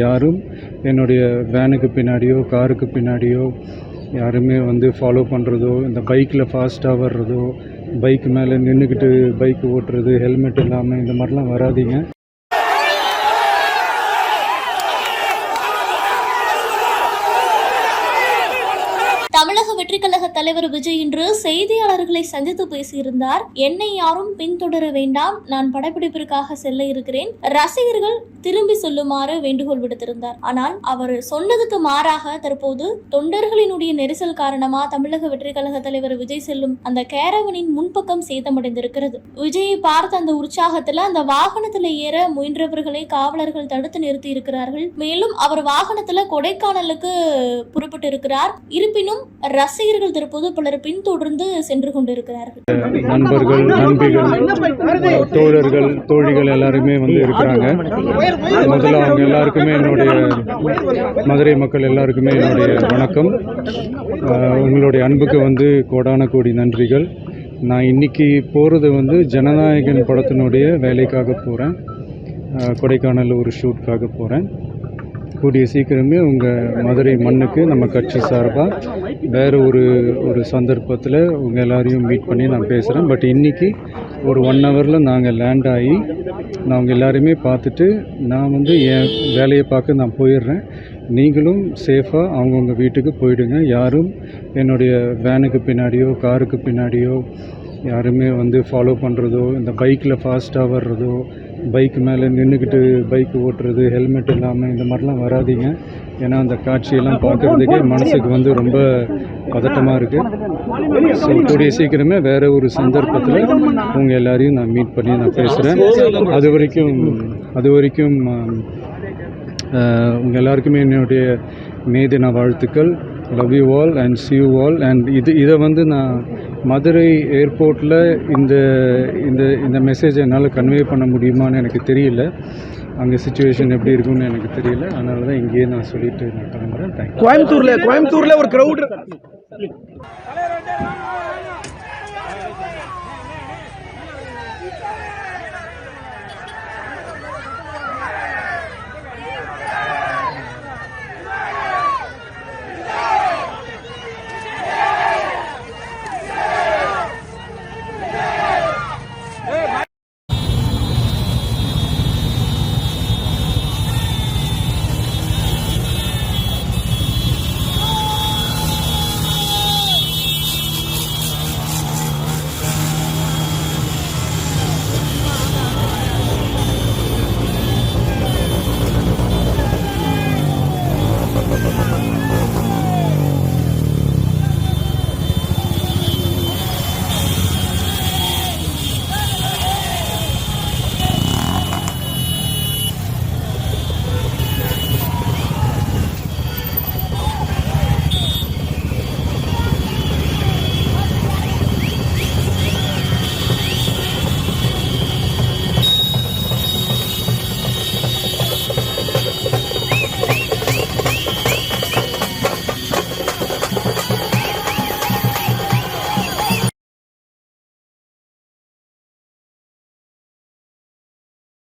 யாரும் என்னுடைய வேனுக்கு பின்னாடியோ காருக்கு பின்னாடியோ யாருமே வந்து ஃபாலோ பண்ணுறதோ, இந்த பைக்கில் ஃபாஸ்ட்டாக வர்றதோ, பைக் மேலே நின்றுக்கிட்டு பைக் ஓட்டுறது, ஹெல்மெட் இல்லாமல் இந்த மாதிரிலாம் வராதீங்க. தமிழக வெற்றி கழக தலைவர் விஜய் இன்று செய்தியாளர்களை சந்தித்து பேசியிருந்தார். என்னை யாரும் பின்தொடர வேண்டாம், நான் படப்பிடிப்பிற்காக செல்ல இருக்கிறேன், ரசிகர்கள் திரும்பி சொல்லுமாறு வேண்டுகோள் விடுத்திருந்தார். ஆனால் அவர் சொன்னதுக்கு மாறாக தற்போது தொண்டர்களினுடைய நெரிசல் காரணமா தமிழக வெற்றி கழக தலைவர் விஜய் செல்லும் அந்த கேரவனின் முன்பக்கம் சேதமடைந்திருக்கிறது. விஜயை பார்த்த அந்த உற்சாகத்துல அந்த வாகனத்துல ஏற முயன்றவர்களை காவலர்கள் தடுத்து நிறுத்தி இருக்கிறார்கள். மேலும் அவர் வாகனத்துல கொடைக்கானலுக்கு புறப்பட்டு இருக்கிறார். இருப்பினும் ரசிகர்கள் தற்போது பலர் பின்தொடர்ந்து சென்று கொண்டிருக்கிறார்கள். நண்பர்கள், நண்பிகள், தோழர்கள், தோழிகள் எல்லாருமே வந்து இருக்கிறாங்க. முதல்ல அவங்க எல்லாருக்குமே என்னுடைய மதுரை மக்கள் எல்லாருக்குமே என்னுடைய வணக்கம். உங்களுடைய அன்புக்கு வந்து கோடான கோடி நன்றிகள். நான் இன்னைக்கு போகிறது வந்து ஜனநாயகன் படத்தினுடைய வேலைக்காக போகிறேன். கொடைக்கானல் ஒரு ஷூட்காக போகிறேன். கூடிய சீக்கிரமே உங்கள் மதுரை மண்ணுக்கு நம்ம கட்சி சார்பாக வேறு ஒரு சந்தர்ப்பத்தில் உங்கள் எல்லாரையும் மீட் பண்ணி நான் பேசுகிறேன். பட் இன்றைக்கி ஒரு 1 ஹவரில் நாங்கள் லேண்ட் ஆகி நான் உங்கள் எல்லாரையுமே பார்த்துட்டு நான் வந்து என் வேலையை பார்க்க நான் போயிடுறேன். நீங்களும் சேஃபாக அவங்கவுங்க வீட்டுக்கு போயிடுங்க. யாரும் என்னுடைய வேனுக்கு பின்னாடியோ காருக்கு பின்னாடியோ யாருமே வந்து ஃபாலோ பண்ணுறதோ, இந்த பைக்கில் ஃபாஸ்ட்டாக வர்றதோ, பைக் மேலே நின்றுக்கிட்டு பைக் ஓட்டுறது, ஹெல்மெட் இல்லாமல் இந்த மாதிரிலாம் வராதீங்க. ஏன்னா அந்த காட்சியெல்லாம் பார்க்குறதுக்கே மனசுக்கு வந்து ரொம்ப பதட்டமாக இருக்குது. ஸோ கூடிய சீக்கிரமே வேறு ஒரு சந்தர்ப்பத்தில் உங்கள் எல்லாரையும் நான் மீட் பண்ணி நான் பேசுகிறேன். அது வரைக்கும் உங்கள் எல்லாருக்குமே என்னுடைய மே தின வாழ்த்துக்கள். Love you all and see you all. And இதை வந்து நான் மதுரை ஏர்போர்ட்டில் இந்த மெசேஜை என்னால் கன்வே பண்ண முடியுமான்னு எனக்கு தெரியல. அங்கே சிச்சுவேஷன் எப்படி இருக்குன்னு எனக்கு தெரியல. அதனால தான் இங்கேயே நான் சொல்லிட்டு நான் கிளம்புறேன். தேங்க்யூ. கோயம்புத்தூரில் ஒரு க்ரௌட்